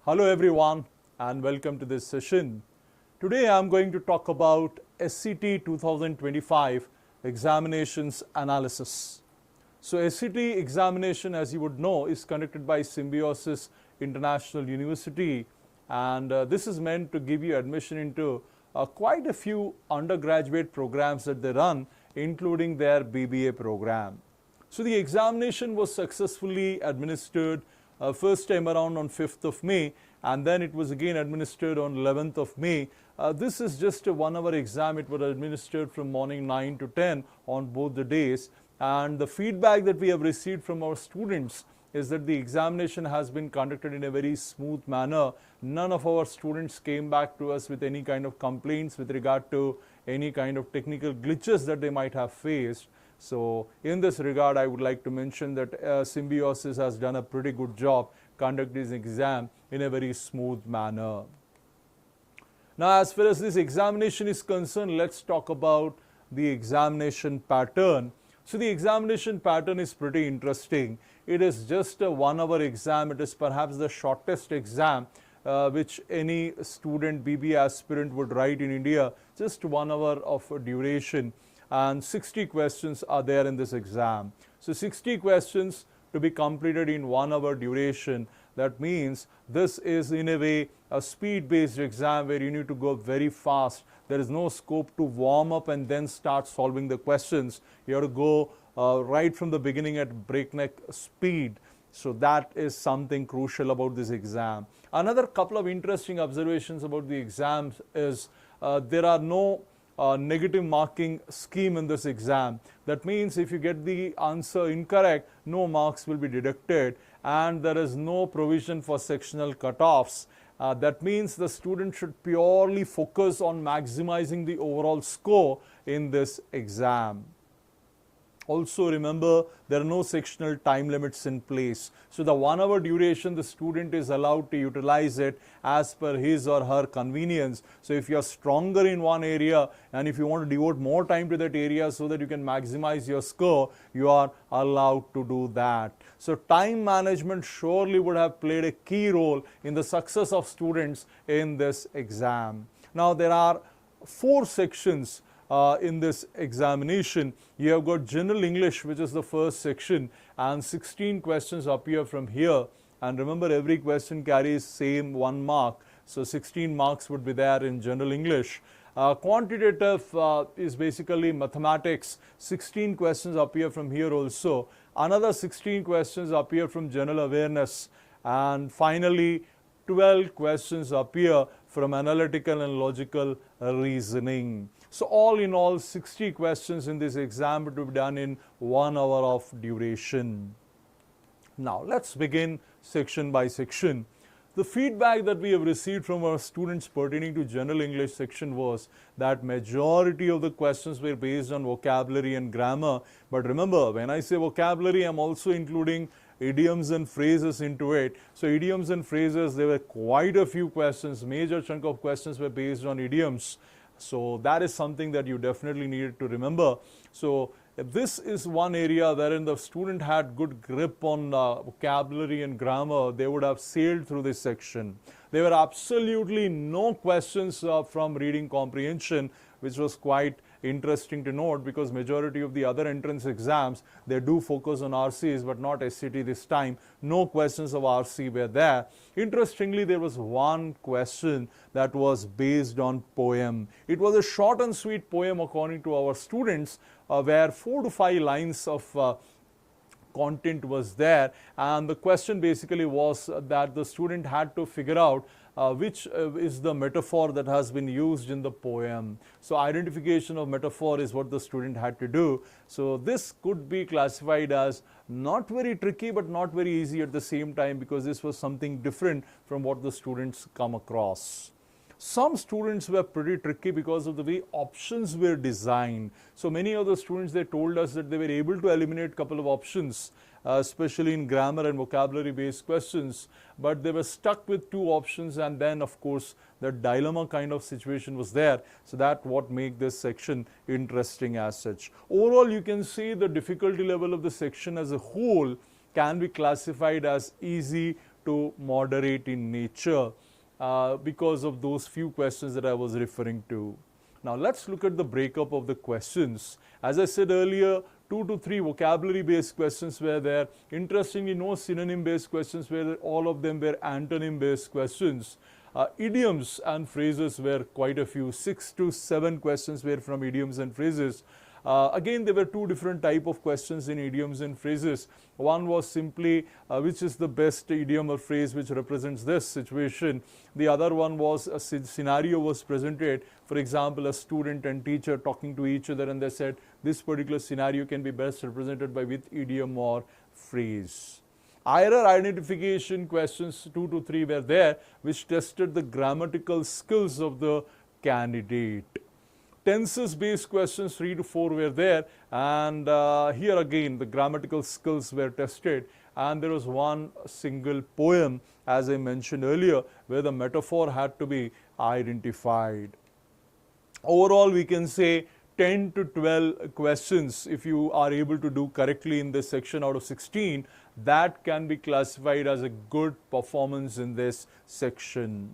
Hello everyone and welcome to this session. Today I am going to talk about SCT 2025 examinations analysis. So SCT examination, as you would know, is conducted by Symbiosis International University, and this is meant to give you admission into quite a few undergraduate programs that they run, including their BBA program. So the examination was successfully administered first time around on 5th of May, and then it was again administered on 11th of May. This is just a 1 hour exam. It was administered from morning 9 to 10 on both the days, and the feedback that we have received from our students is that the examination has been conducted in a very smooth manner. None of our students came back to us with any kind of complaints with regard to any kind of technical glitches that they might have faced. So in this regard, I would like to mention that Symbiosis has done a pretty good job conducting this exam in a very smooth manner. Now, as far as this examination is concerned, let's talk about the examination pattern. So the examination pattern is pretty interesting. It is just a 1 hour exam. It is perhaps the shortest exam which any student BBA aspirant would write in India, just 1 hour of duration, and 60 questions are there in this exam. So 60 questions to be completed in 1 hour duration. That means this is in a way a speed based exam where you need to go very fast. There is no scope to warm up and then start solving the questions. You have to go right from the beginning at breakneck speed. So that is something crucial about this exam. Another couple of interesting observations about the exams is there are no negative marking scheme in this exam. That means if you get the answer incorrect, no marks will be deducted, and there is no provision for sectional cutoffs. That means the student should purely focus on maximizing the overall score in this exam. Also remember, there are no sectional time limits in place. So the 1 hour duration, the student is allowed to utilize it as per his or her convenience. So if you are stronger in one area and if you want to devote more time to that area so that you can maximize your score, you are allowed to do that. So time management surely would have played a key role in the success of students in this exam. Now there are 4 sections in this examination. You have got General English, which is the first section, and 16 questions appear from here. And remember, every question carries same 1 mark. So 16 marks would be there in General English. Quantitative is basically mathematics. 16 questions appear from here also. Another 16 questions appear from General Awareness. And finally, 12 questions appear from analytical and logical reasoning. So all in all, 60 questions in this exam to be done in 1 hour of duration. Now let's begin section by section. The feedback that we have received from our students pertaining to General English section was that majority of the questions were based on vocabulary and grammar. But remember, when I say vocabulary, I am also including idioms and phrases into it. So idioms and phrases, there were quite a few questions. Major chunk of questions were based on idioms. So that is something that you definitely needed to remember. So this is one area wherein the student had good grip on vocabulary and grammar. They would have sailed through this section. There were absolutely no questions from reading comprehension, which was quite interesting to note, because majority of the other entrance exams, they do focus on RCs, but not SCT this time. No questions of RC were there. Interestingly, there was one question that was based on poem. It was a short and sweet poem according to our students, where 4 to 5 lines of content was there, and the question basically was that the student had to figure out which is the metaphor that has been used in the poem. So identification of metaphor is what the student had to do. So this could be classified as not very tricky but not very easy at the same time, because this was something different from what the students come across. Some students were pretty tricky because of the way options were designed. So many of the students, they told us that they were able to eliminate a couple of options, especially in grammar and vocabulary based questions, but they were stuck with 2 options, and then of course the dilemma kind of situation was there. So that what make this section interesting as such. Overall, you can see the difficulty level of the section as a whole can be classified as easy to moderate in nature because of those few questions that I was referring to. Now let's look at the breakup of the questions. As I said earlier, 2 to 3 vocabulary based questions were there. Interestingly, no synonym based questions were there. All of them were antonym based questions. Idioms and phrases were quite a few. 6 to 7 questions were from idioms and phrases. Again, there were 2 different type of questions in idioms and phrases. One was simply which is the best idiom or phrase which represents this situation. The other one was a scenario was presented. For example, a student and teacher talking to each other, and they said this particular scenario can be best represented by which idiom or phrase. Error identification questions 2 to 3 were there, which tested the grammatical skills of the candidate. Tenses based questions 3 to 4 were there, and here again the grammatical skills were tested, and there was one single poem, as I mentioned earlier, where the metaphor had to be identified. Overall, we can say 10 to 12 questions, if you are able to do correctly in this section out of 16, that can be classified as a good performance in this section.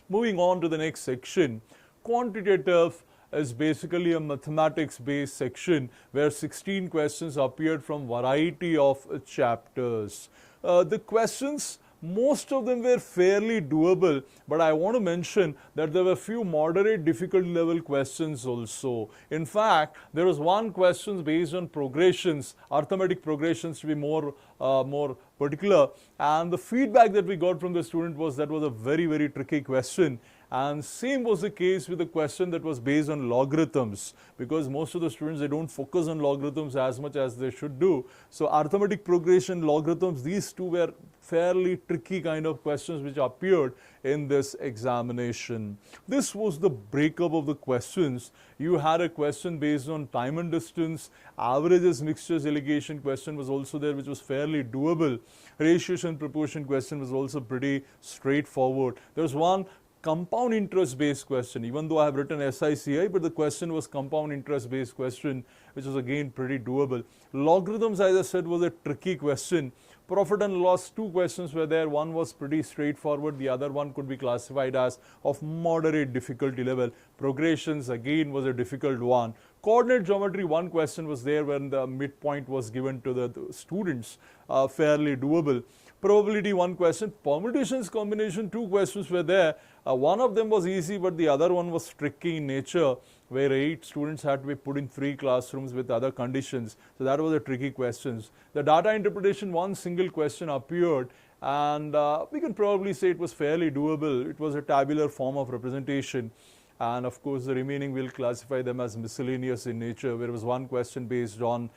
Moving on to the next section. Quantitative is basically a mathematics based section where 16 questions appeared from variety of chapters. The questions, most of them were fairly doable, but I want to mention that there were few moderate difficulty level questions also. In fact, there was one question based on progressions, arithmetic progressions to be more particular, and the feedback that we got from the student was that was a very tricky question. And same was the case with the question that was based on logarithms, because most of the students, they don't focus on logarithms as much as they should do. So arithmetic progression, logarithms, these two were fairly tricky kind of questions which appeared in this examination. This was the breakup of the questions. You had a question based on time and distance. Averages, mixtures, alligation question was also there, which was fairly doable. Ratios and proportion question was also pretty straightforward. There was one compound interest based question, even though I have written SICI, but the question was compound interest based question, which was again pretty doable. Logarithms, as I said, was a tricky question. Profit and loss, 2 questions were there. One was pretty straightforward, the other one could be classified as of moderate difficulty level. Progressions again was a difficult one. Coordinate geometry, 1 question was there when the midpoint was given to the students, fairly doable. Probability, 1 question. Permutations combination, 2 questions were there. One of them was easy, but the other one was tricky in nature, where 8 students had to be put in 3 classrooms with other conditions. So that was a tricky question. The data interpretation, 1 single question appeared, and we can probably say it was fairly doable. It was a tabular form of representation. And of course, the remaining will classify them as miscellaneous in nature, where there was 1 question based on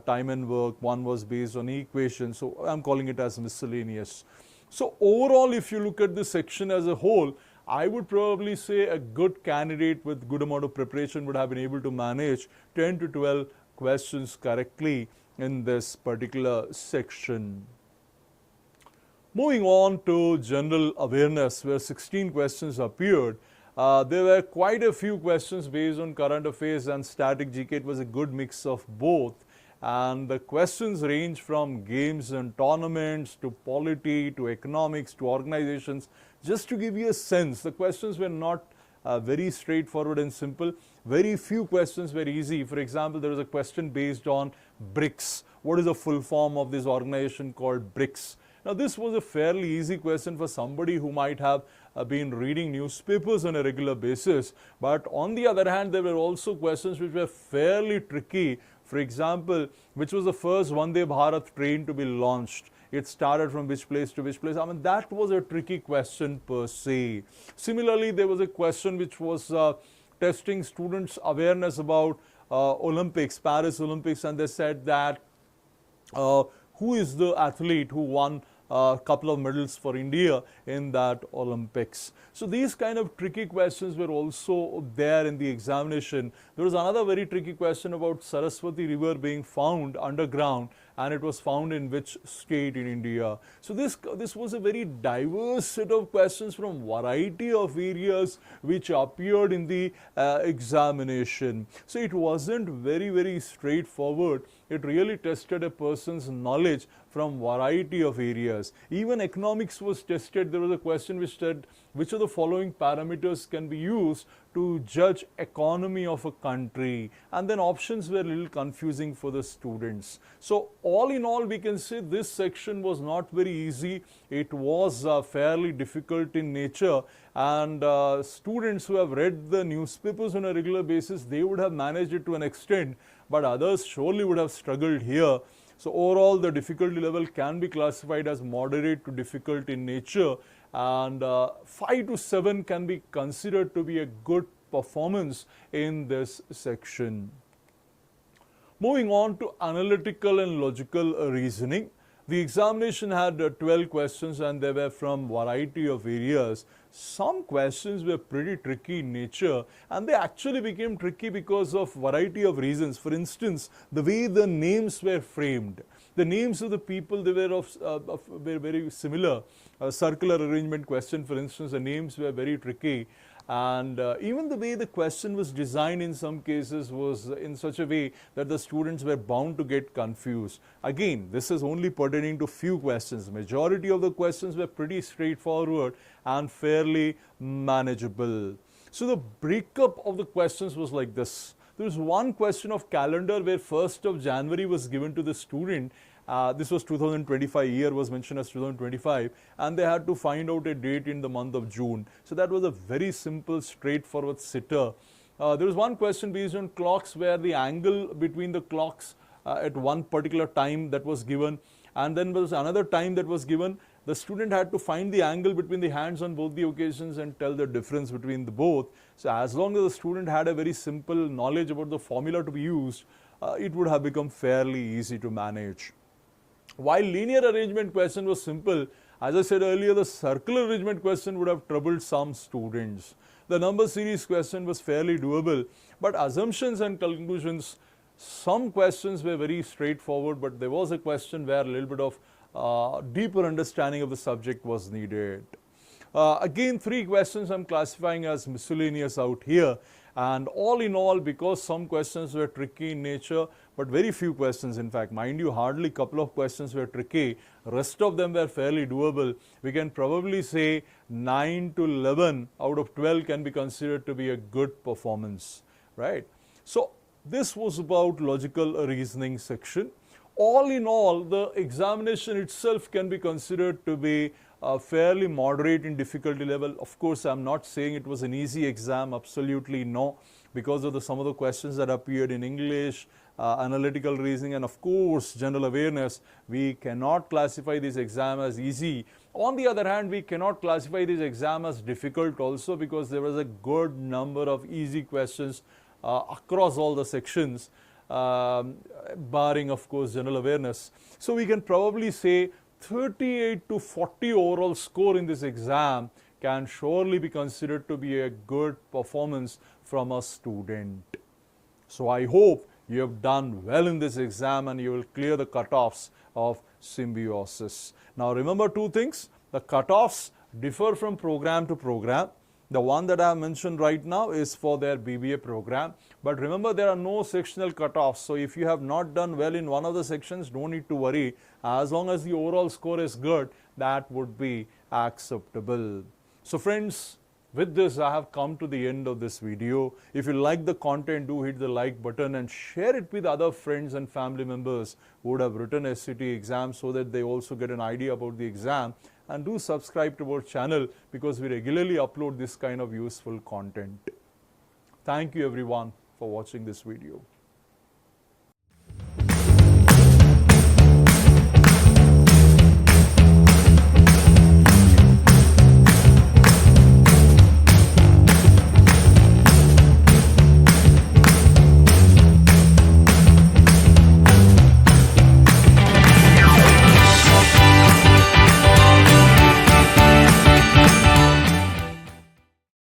time and work, 1 was based on equation. So I'm calling it as miscellaneous. So overall, if you look at this section as a whole, I would probably say a good candidate with good amount of preparation would have been able to manage 10 to 12 questions correctly in this particular section. Moving on to general awareness, where 16 questions appeared. There were quite a few questions based on current affairs and static GK. It was a good mix of both. And the questions range from games and tournaments to polity to economics to organizations. Just to give you a sense, the questions were not very straightforward and simple. Very few questions were easy. For example, there was a question based on BRICS. What is the full form of this organization called BRICS? Now, this was a fairly easy question for somebody who might have been reading newspapers on a regular basis. But on the other hand, there were also questions which were fairly tricky. For example, which was the first Vande Bharat train to be launched? It started from which place to which place? I mean, that was a tricky question per se. Similarly, there was a question which was testing students' awareness about Olympics, Paris Olympics, and they said that who is the athlete who won a couple of medals for India in that Olympics. So these kind of tricky questions were also there in the examination. There was another very tricky question about Saraswati River being found underground, and it was found in which state in India. So this was a very diverse set of questions from variety of areas which appeared in the examination. So it wasn't very straightforward. It really tested a person's knowledge from variety of areas. Even economics was tested. There was a question which said, which of the following parameters can be used to judge economy of a country? And then options were a little confusing for the students. So all in all, we can say this section was not very easy. It was fairly difficult in nature, and students who have read the newspapers on a regular basis, they would have managed it to an extent, but others surely would have struggled here. So overall, the difficulty level can be classified as moderate to difficult in nature, and 5 to 7 can be considered to be a good performance in this section. Moving on to analytical and logical reasoning. The examination had 12 questions, and they were from variety of areas. Some questions were pretty tricky in nature, and they actually became tricky because of variety of reasons. For instance, the way the names were framed. The names of the people, they were were very similar. A circular arrangement question, for instance, the names were very tricky. And even the way the question was designed in some cases was in such a way that the students were bound to get confused. Again, this is only pertaining to few questions. Majority of the questions were pretty straightforward and fairly manageable. So the breakup of the questions was like this. There was one question of calendar where 1st of January was given to the student. This was 2025, year was mentioned as 2025, and they had to find out a date in the month of June. So that was a very simple, straightforward sitter. There was one question based on clocks where the angle between the clocks at one particular time that was given, and then there was another time that was given. The student had to find the angle between the hands on both the occasions and tell the difference between the both. So as long as the student had a very simple knowledge about the formula to be used, it would have become fairly easy to manage. While linear arrangement question was simple, as I said earlier, the circular arrangement question would have troubled some students. The number series question was fairly doable, but assumptions and conclusions, some questions were very straightforward, but there was a question where a little bit of deeper understanding of the subject was needed. Again, 3 questions I'm classifying as miscellaneous out here. And all in all, because some questions were tricky in nature, but very few questions, in fact, mind you, hardly a couple of questions were tricky, rest of them were fairly doable. We can probably say 9 to 11 out of 12 can be considered to be a good performance, right? So this was about logical reasoning section. All in all, the examination itself can be considered to be fairly moderate in difficulty level. Of course, I'm not saying it was an easy exam, absolutely no, because of some of the questions that appeared in English, analytical reasoning, and of course general awareness. We cannot classify this exam as easy. On the other hand, we cannot classify this exam as difficult also, because there was a good number of easy questions across all the sections, barring of course general awareness. So we can probably say 38 to 40 overall score in this exam can surely be considered to be a good performance from a student. So I hope you have done well in this exam and you will clear the cutoffs of Symbiosis. Now remember 2 things. The cutoffs differ from program to program. The one that I have mentioned right now is for their BBA program. But remember, there are no sectional cutoffs. So if you have not done well in one of the sections, don't need to worry. As long as the overall score is good, that would be acceptable. So friends, with this, I have come to the end of this video. If you like the content, do hit the like button and share it with other friends and family members who would have written SCT exam, so that they also get an idea about the exam. And do subscribe to our channel, because we regularly upload this kind of useful content. Thank you everyone for watching this video.